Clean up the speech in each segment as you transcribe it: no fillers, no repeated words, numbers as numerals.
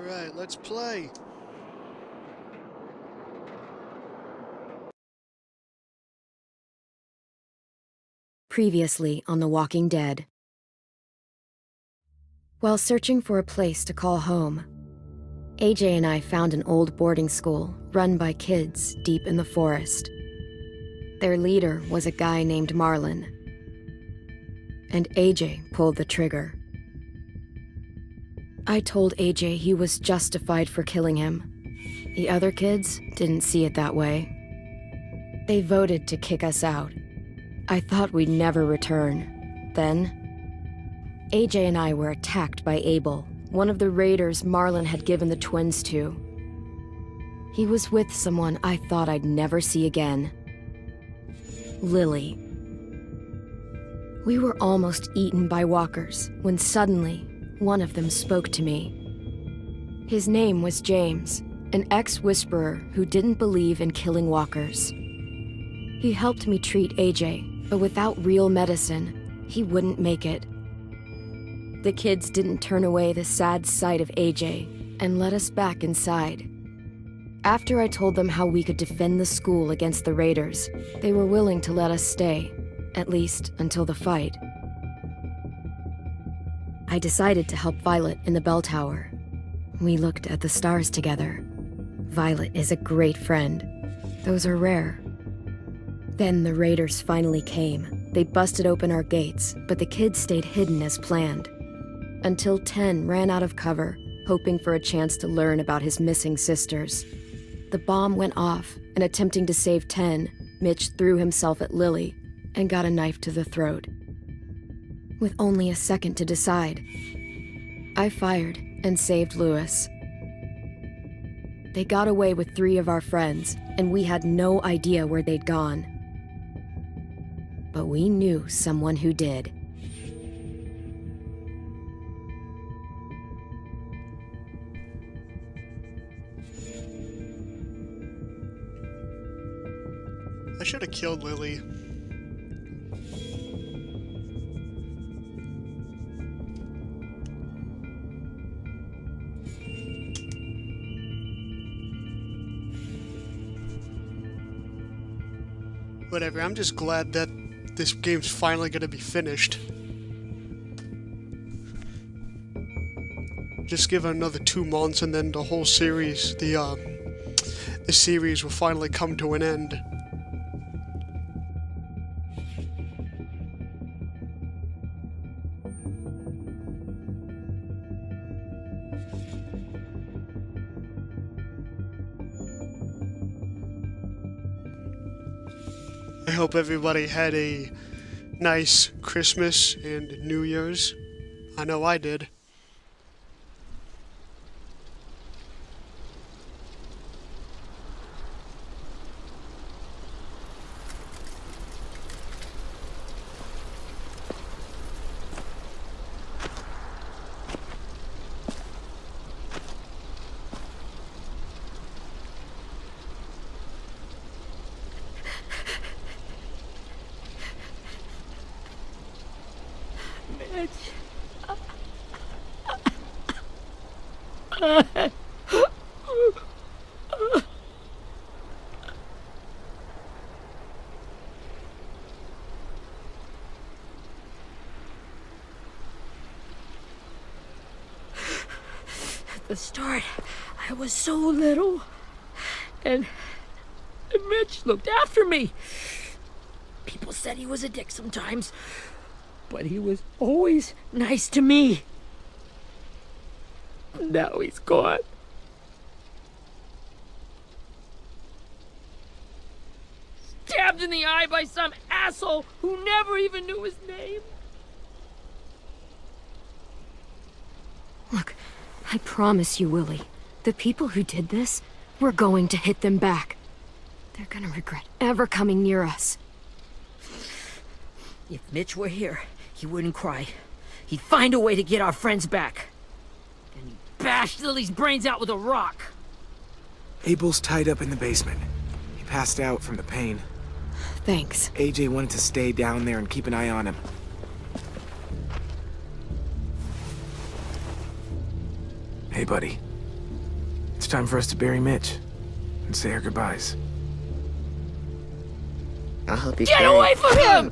Alright, let's play. Previously on The Walking Dead. While searching for a place to call home, AJ and I found an old boarding school run by kids deep in the forest. Their leader was a guy named Marlon, and AJ pulled the trigger. I told AJ he was justified for killing him. The other kids didn't see it that way. They voted to kick us out. I thought we'd never return. Then, AJ and I were attacked by Abel, one of the raiders Marlon had given the twins to. He was with someone I thought I'd never see again. Lily. We were almost eaten by walkers when suddenly one of them spoke to me. His name was James, an ex-whisperer who didn't believe in killing walkers. He helped me treat AJ, but without real medicine, he wouldn't make it. The kids didn't turn away the sad sight of AJ and let us back inside. After I told them how we could defend the school against the raiders, they were willing to let us stay, at least until the fight. I decided to help Violet in the bell tower. We looked at the stars together. Violet is a great friend. Those are rare. Then the raiders finally came. They busted open our gates, but the kids stayed hidden as planned. Until Ten ran out of cover, hoping for a chance to learn about his missing sisters. The bomb went off, and attempting to save Ten, Mitch threw himself at Lily and got a knife to the throat. With only a second to decide, I fired and saved Lewis. They got away with 3 of our friends, and we had no idea where they'd gone. But we knew someone who did. I should have killed Lily. Whatever, I'm just glad that this game's finally gonna be finished. Just give it another 2 months and then the whole series, the series will finally come to an end. I hope everybody had a nice Christmas and New Year's. I know I did. At the start, I was so little, and Mitch looked after me. People said he was a dick sometimes, but he was always nice to me. Now he's gone. Stabbed in the eye by some asshole who never even knew his name. Look, I promise you, Willie, the people who did this, we're going to hit them back. They're gonna regret ever coming near us. If Mitch were here, he wouldn't cry. He'd find a way to get our friends back. And he'd bash Lily's brains out with a rock. Abel's tied up in the basement. He passed out from the pain. Thanks. AJ wanted to stay down there and keep an eye on him. Hey, buddy. it's time for us to bury Mitch and say our goodbyes. I'll help you Get carry away from him!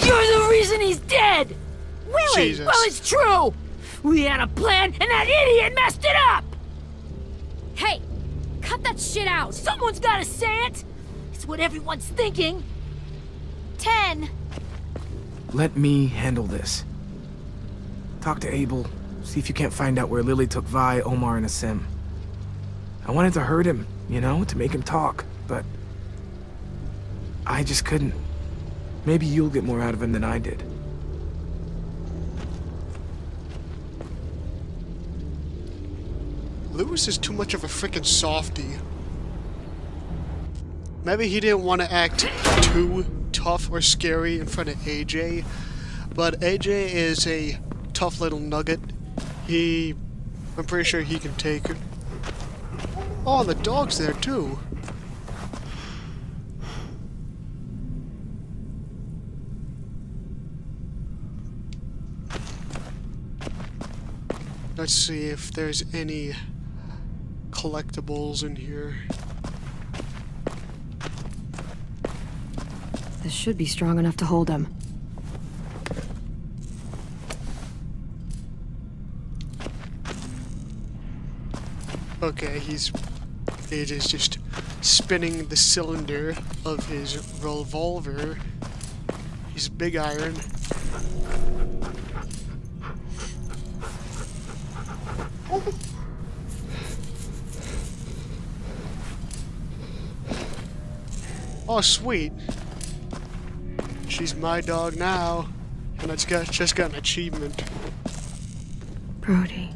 You're the reason he's dead! Willie! Jesus. Well, it's true! We had a plan, and that idiot messed it up! Hey! Cut that shit out! Someone's gotta say it! It's what everyone's thinking. 10! Let me handle this. Talk to Abel, see if you can't find out where Lily took Vi, Omar, and Asim. I wanted to hurt him, you know, to make him talk, but I just couldn't. Maybe you'll get more out of him than I did. Lewis is too much of a freaking softie. Maybe he didn't want to act too tough or scary in front of AJ, but AJ is a tough little nugget. I'm pretty sure he can take it. Oh, and the dog's there too. Let's see if there's any collectibles in here. This should be strong enough to hold him. Okay, AJ's just spinning the cylinder of his revolver. He's big iron. Oh, sweet. She's my dog now. And it's just got an achievement. Brody.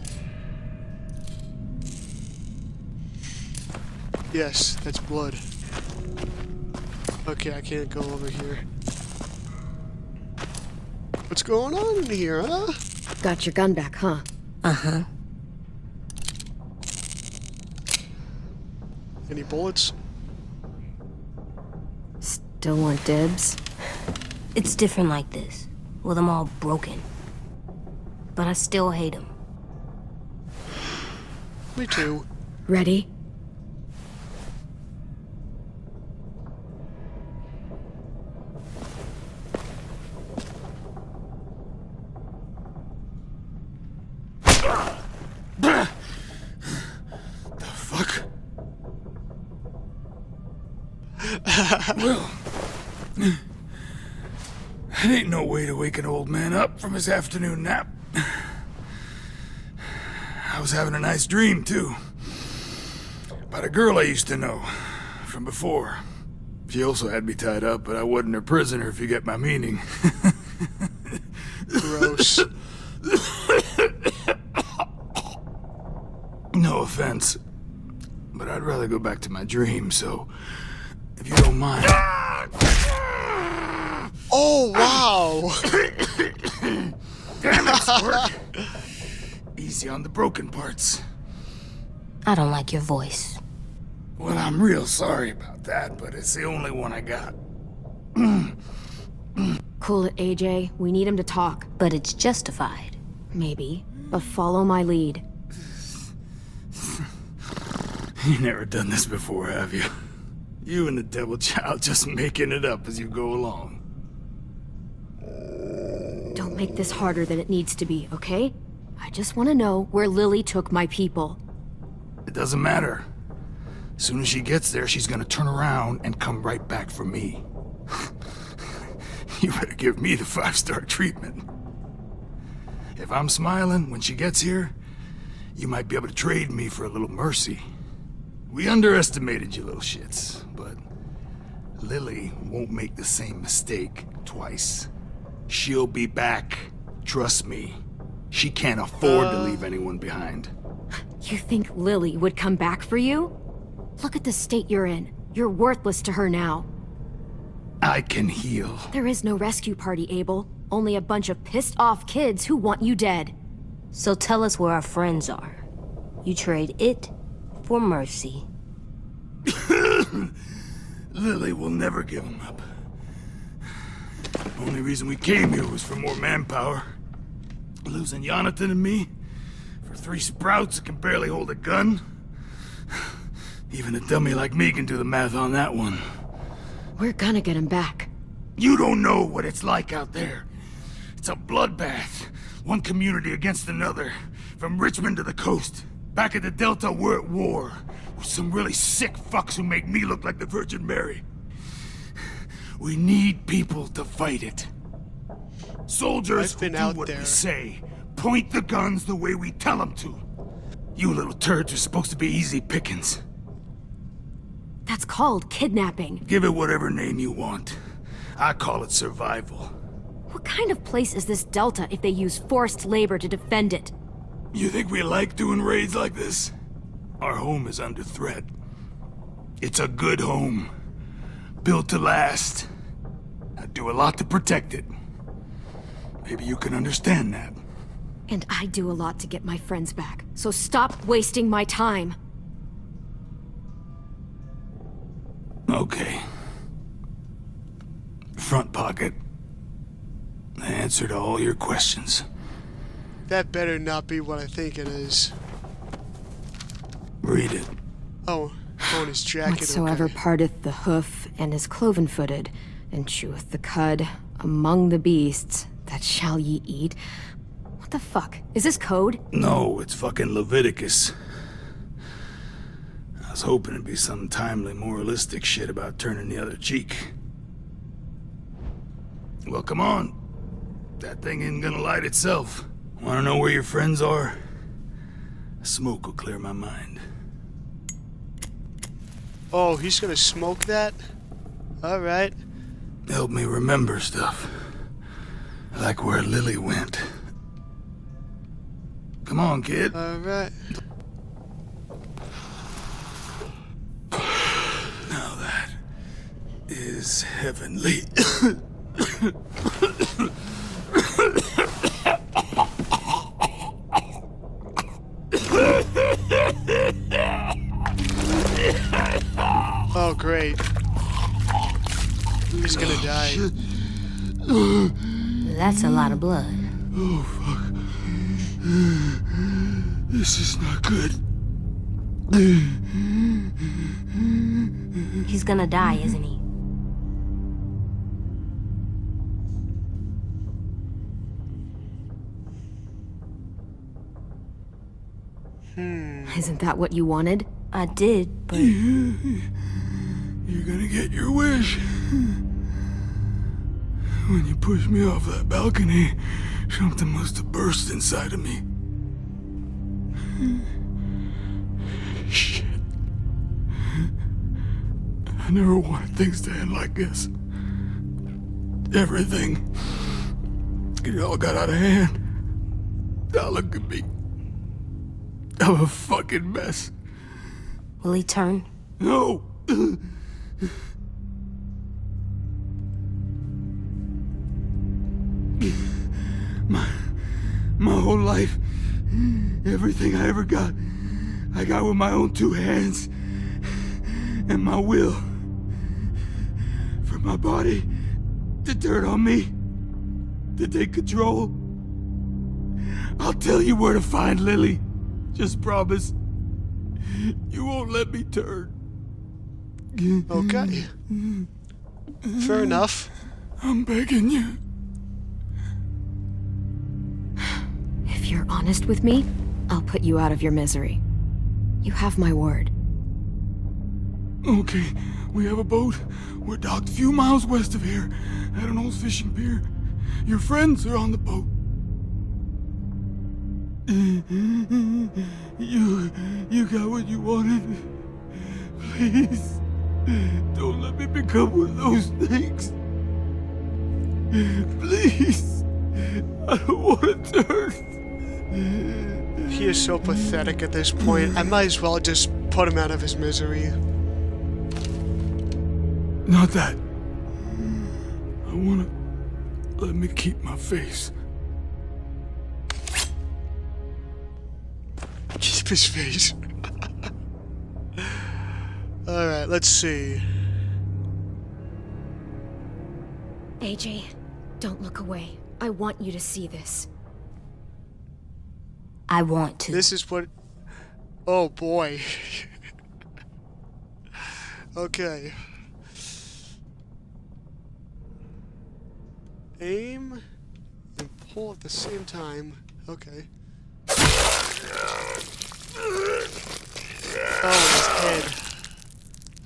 Yes, that's blood. Okay, I can't go over here. What's going on in here, huh? Got your gun back, huh? Uh-huh. Any bullets? Still want dibs? It's different like this, with them all broken. But I still hate them. Me too. Ready? Fuck. Well, that ain't no way to wake an old man up from his afternoon nap. I was having a nice dream, too. About a girl I used to know from before. She also had me tied up, but I wasn't her prisoner, if you get my meaning. Gross. No offense, but I'd rather go back to my dream, so if you don't mind. Oh, wow. Damn it, Squirt. Easy on the broken parts. I don't like your voice. Well, I'm real sorry about that, but it's the only one I got. Cool it, AJ. We need him to talk. But it's justified. Maybe. But follow my lead. You never done this before, have you? You and the devil child just making it up as you go along. Don't make this harder than it needs to be, okay? I just want to know where Lily took my people. It doesn't matter. As soon as she gets there, she's gonna turn around and come right back for me. You better give me the 5-star treatment. If I'm smiling when she gets here, you might be able to trade me for a little mercy. We underestimated you little shits, but Lily won't make the same mistake twice. She'll be back. Trust me. She can't afford to leave anyone behind. You think Lily would come back for you? Look at the state you're in. You're worthless to her now. I can heal. There is no rescue party, Abel. Only a bunch of pissed-off kids who want you dead. So tell us where our friends are. You trade it for mercy. Lily will never give him up. Only reason we came here was for more manpower. Losing Jonathan and me for 3 sprouts that can barely hold a gun. Even a dummy like me can do the math on that one. We're gonna get him back. You don't know what it's like out there. It's a bloodbath. One community against another. From Richmond to the coast. Back at the Delta, we're at war. With some really sick fucks who make me look like the Virgin Mary. We need people to fight it. Soldiers I've been who do out what there. we say. Point the guns the way we tell them to. You little turds are supposed to be easy pickings. That's called kidnapping. Give it whatever name you want. I call it survival. What kind of place is this Delta if they use forced labor to defend it? You think we like doing raids like this? Our home is under threat. It's a good home. Built to last. I do a lot to protect it. Maybe you can understand that. And I do a lot to get my friends back. So stop wasting my time. Okay. Front pocket. The answer to all your questions. That better not be what I think it is. Read it. Oh, on his jacket. Whatsoever Okay. parteth the hoof and is cloven-footed, and cheweth the cud among the beasts, that shall ye eat. What the fuck? Is this code? No, it's fucking Leviticus. I was hoping it'd be some timely moralistic shit about turning the other cheek. Well, come on. That thing ain't gonna light itself. Wanna know where your friends are? Smoke will clear my mind. Oh, he's gonna smoke that? Alright. Help me remember stuff. Like where Lily went. Come on, kid. Alright. Now that is heavenly. Oh, great. He's gonna die. That's a lot of blood. Oh, fuck. This is not good. He's gonna die, isn't he? Isn't that what you wanted? I did, but You're gonna get your wish. When you pushed me off that balcony, something must have burst inside of me. Shit. I never wanted things to end like this. Everything. It all got out of hand. Now look at me. I'm a fucking mess. will he turn? No! My whole life, everything I ever got, I got with my own two hands and my will. For my body to turn on me, to take control. I'll tell you where to find Lily. Just promise. You won't let me turn. Okay. Fair enough. I'm begging you. If you're honest with me, I'll put you out of your misery. You have my word. Okay, we have a boat. We're docked a few miles west of here, at an old fishing pier. Your friends are on the boat. You got what you wanted. Please, don't let me become one of those things. Please, I don't want to turn. He is so pathetic at this point. I might as well just put him out of his misery. Not that. I wanna let me keep my face. Keep his face. Alright, let's see. AJ, don't look away. I want you to see this. I want to. This is what... Oh boy. Okay. Aim and pull at the same time. Okay. Oh, his head.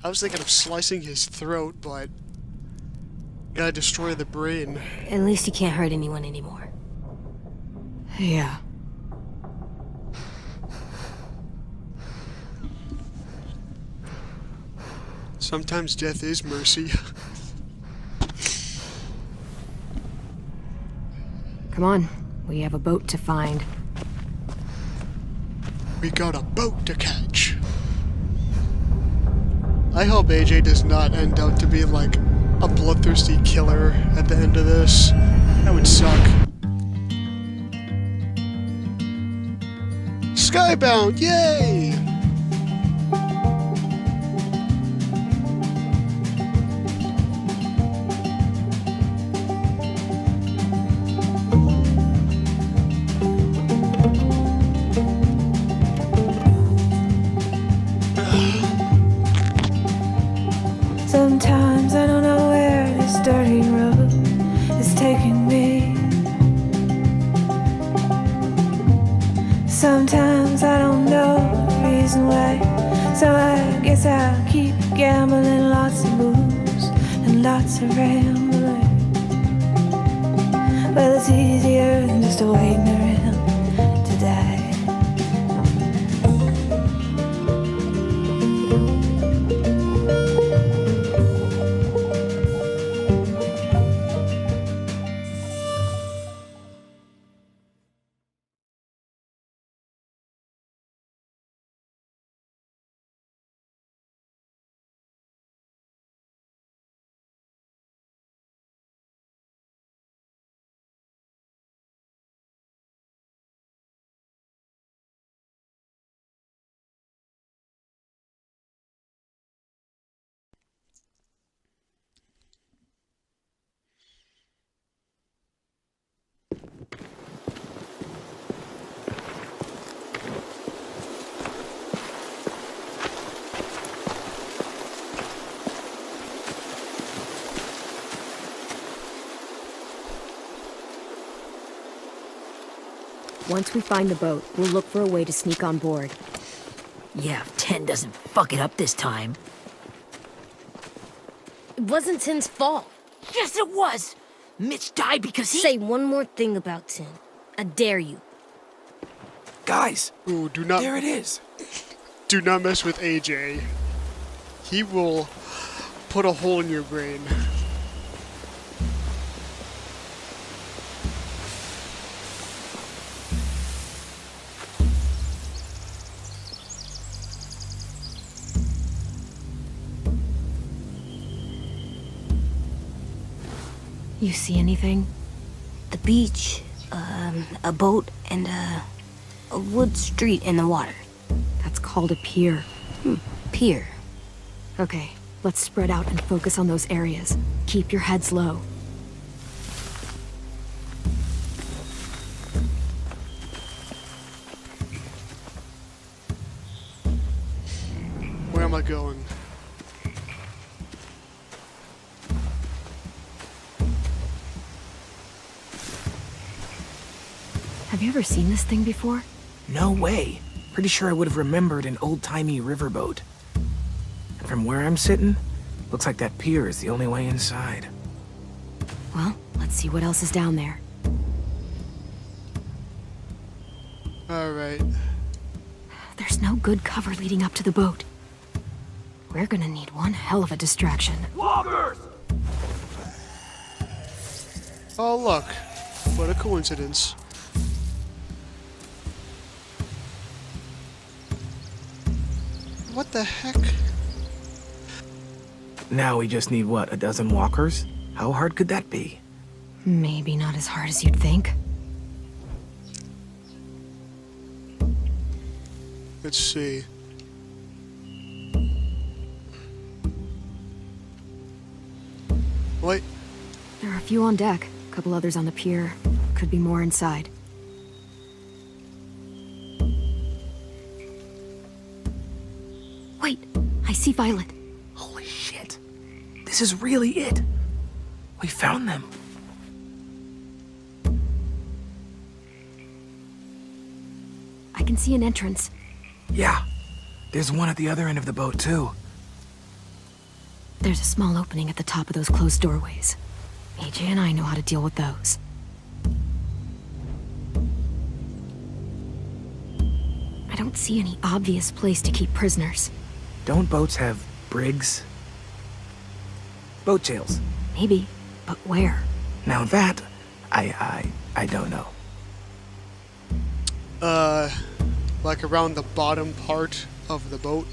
I was thinking of slicing his throat, but gotta destroy the brain. At least you can't hurt anyone anymore. Yeah. Sometimes death is mercy. Come on. We have a boat to find. We got a boat to catch. I hope AJ does not end up to be like a bloodthirsty killer at the end of this. That would suck. Skybound, yay! Sometimes I don't know where this dirty road is taking me. Sometimes I don't know the reason why. So I guess I'll keep gambling, lots of moves and lots of rambling. Well, it's easier than just waiting around to die. Once we find the boat, we'll look for a way to sneak on board. Yeah, if 10 doesn't fuck it up this time. It wasn't Tin's fault. Yes, it was! Mitch died because he— Say one more thing about Tin. I dare you. Guys, Ooh, there it is. do not mess with AJ. He will put a hole in your brain. You see anything? The beach, a boat, and a wood street in the water. That's called a pier. Pier. Okay, let's spread out and focus on those areas. Keep your heads low. Where am I going? Have you ever seen this thing before? No way. Pretty sure I would have remembered an old-timey riverboat. And from where I'm sitting, looks like that pier is the only way inside. Well, let's see what else is down there. Alright. There's no good cover leading up to the boat. We're gonna need one hell of a distraction. Oh, look. What a coincidence. What the heck? Now we just need, what, a dozen walkers? How hard could that be? Maybe not as hard as you'd think. Let's see. Wait. There are a few on deck, a couple others on the pier. Could be more inside. Wait, I see Violet. Holy This is really it. We found them. I can see an entrance. Yeah. There's one at the other end of the boat, too. There's a small opening at the top of those closed doorways. AJ and I know how to deal with those. I don't see any obvious place to keep prisoners. Don't boats have brigs? Boat jails. Maybe, but where? Now that, I don't know. Like around the bottom part of the boat.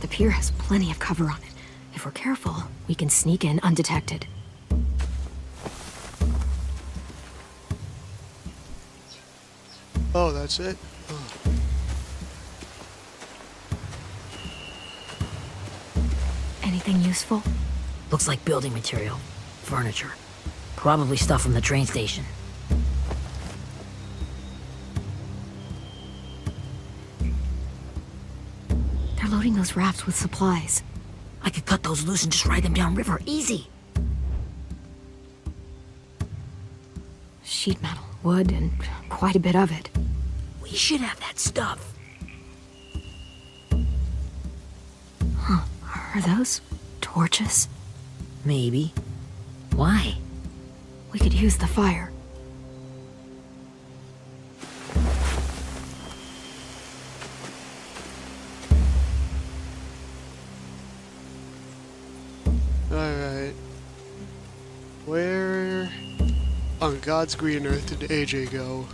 The pier has plenty of cover on it. If we're careful, we can sneak in undetected. Oh, that's it? Oh. Anything useful? Looks like building material. Furniture. Probably stuff from the train station. They're loading those rafts with supplies. I could cut those loose and just ride them downriver. Easy. Sheet metal, wood, and quite a bit of it. We should have that stuff. Are those torches? Maybe. Why? We could use the fire. Alright. Where on God's green earth did AJ go?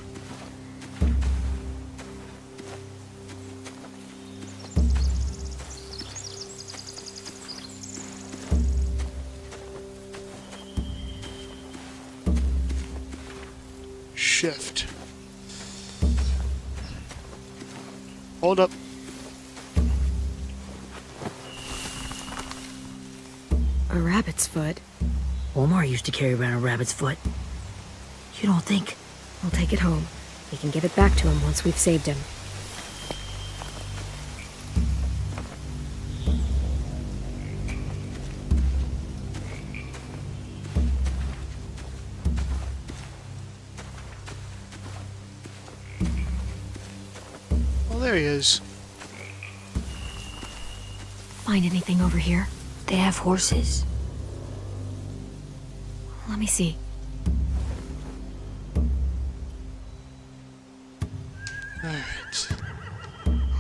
Shift. Hold up. A rabbit's foot. Omar used to carry around a rabbit's foot. You don't think? We'll take it home. We can give it back to him once we've saved him. Oh, there he is. Find anything over here? They have horses. Let me see. Alright.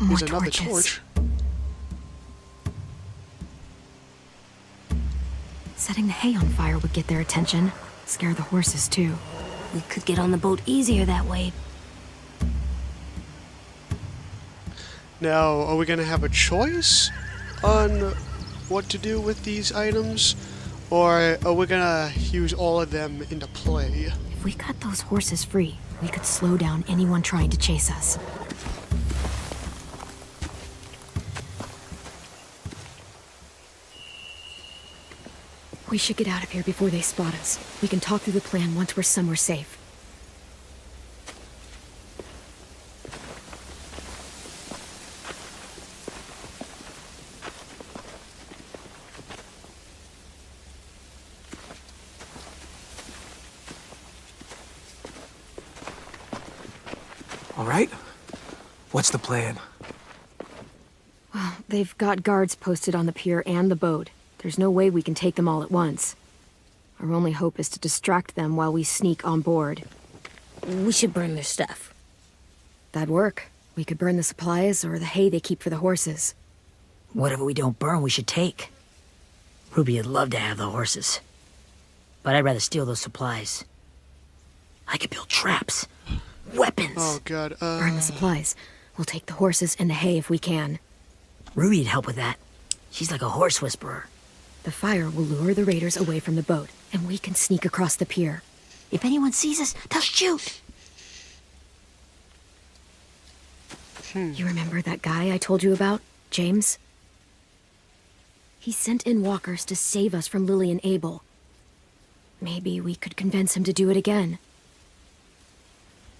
More Here's another torches. torch. Setting the hay on fire would get their attention. Scare the horses, too. We could get on the boat easier that way. Now, are we gonna have a choice on what to do with these items? Or are we gonna use all of them into play? If we cut those horses free, we could slow down anyone trying to chase us. We should get out of here before they spot us. We can talk through the plan once we're somewhere safe. All right? What's the plan? Well, they've got guards posted on the pier and the boat. There's no way we can take them all at once. Our only hope is to distract them while we sneak on board. We should burn their stuff. That'd work. We could burn the supplies or the hay they keep for the horses. Whatever we don't burn, we should take. Ruby would love to have the horses. But I'd rather steal those supplies. I could build traps. Weapons. Oh god, Burn the supplies. We'll take the horses and the hay if we can. Ruby'd help with that. She's like a horse whisperer. The fire will lure the raiders away from the boat, and we can sneak across the pier. If anyone sees us, they'll shoot. You remember that guy I told you about? James? He sent in walkers to save us from Lily and Abel. Maybe we could convince him to do it again.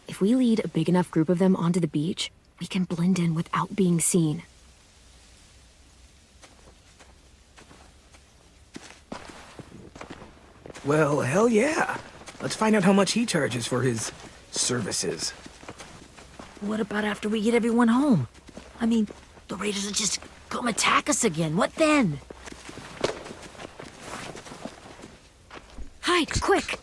If we lead a big enough group of them onto the beach, we can blend in without being seen. Well, hell yeah. Let's find out how much he charges for his services. What about after we get everyone home? I mean, the raiders will just come attack us again. What then? Hide, quick!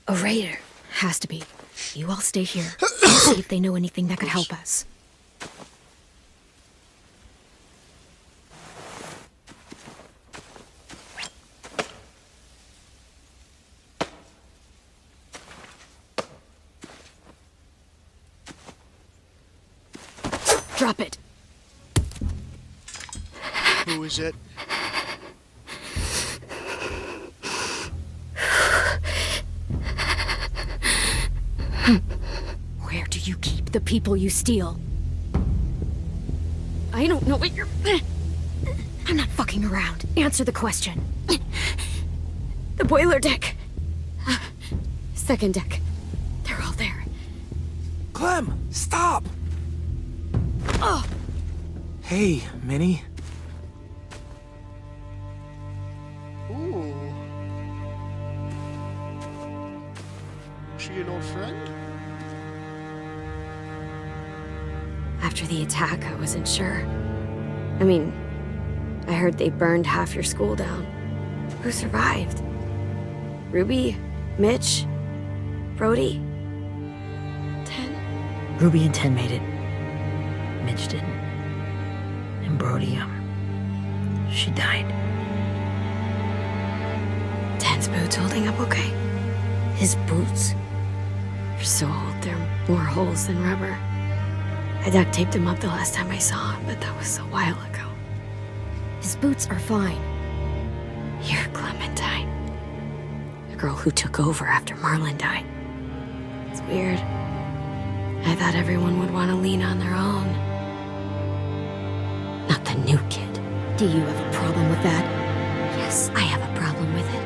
A raider. Has to be. You all stay here. I'll see if they know anything that could help us. Drop it. Who is it? Where do you keep the people you steal? I don't know what you're... I'm not fucking around. Answer the question. The boiler deck. Second deck. They're all there. Clem, stop! Oh! Hey, Minnie. Ooh. Is she an old friend? After the attack, I wasn't sure. I mean, I heard they burned half your school down. Who survived? Ruby? Mitch? Brody? Ten? Ruby and Ten made it. Mitch didn't. And Brody, she died. Ten's boots holding up okay? His boots? They're so old, there are more holes than rubber. I duct taped him up the last time I saw him, but that was a while ago. His boots are fine. You're Clementine. The girl who took over after Marlon died. It's weird. I thought everyone would want to lean on their own. Not the new kid. Do you have a problem with that? Yes, I have a problem with it.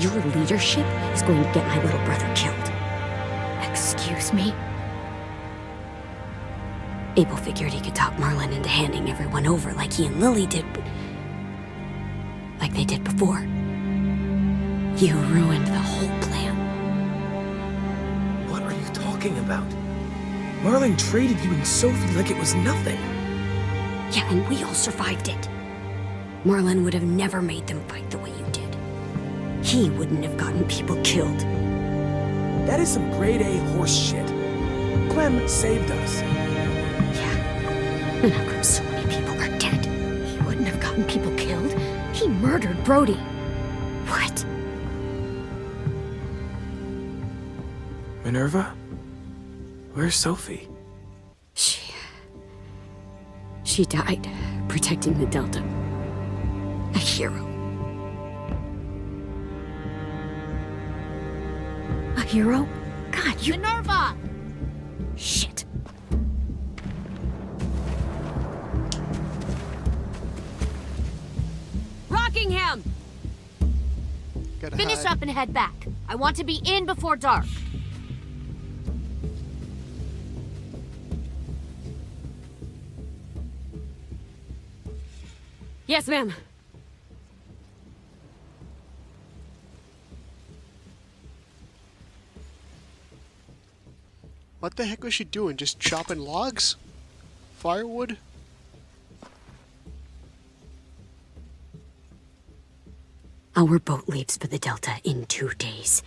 Your leadership is going to get my little brother killed. Excuse me? Abel figured he could talk Marlon into handing everyone over like he and Lily did, but... like they did before. You ruined the whole plan. What are you talking about? Marlon traded you and Sophie like it was nothing. Yeah, and we all survived it. Marlon would have never made them fight the way you did. He wouldn't have gotten people killed. That is some grade A horse shit. Clem saved us. Yeah, and how come so many people are dead? He wouldn't have gotten people killed. He murdered Brody. What? Minerva? Where's Sophie? She died protecting the Delta. A hero. A hero? God, you... Minerva! Shit. Rockingham! Gotta Finish hide. up and head back. I want to be in before dark. Yes, ma'am. What the heck was she doing? Just chopping logs? Firewood? Our boat leaves for the Delta in 2 days.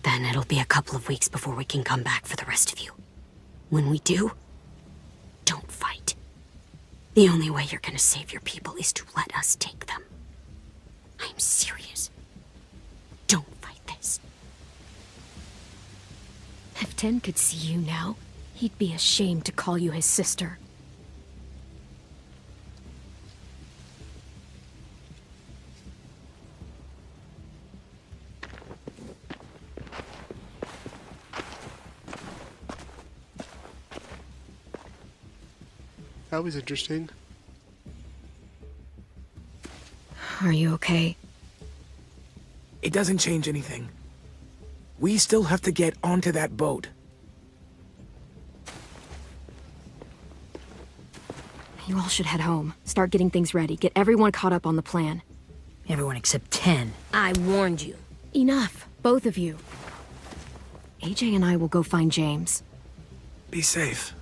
Then it'll be a couple of weeks before we can come back for the rest of you. When we do, don't fight. The only way you're gonna save your people is to let us take them. I'm serious. Don't fight this. If Ten could see you now, he'd be ashamed to call you his sister. That was interesting. Are you okay? It doesn't change anything. We still have to get onto that boat. You all should head home. Start getting things ready. Get everyone caught up on the plan. Everyone except 10. I warned you. Enough, both of you. AJ and I will go find James. Be safe.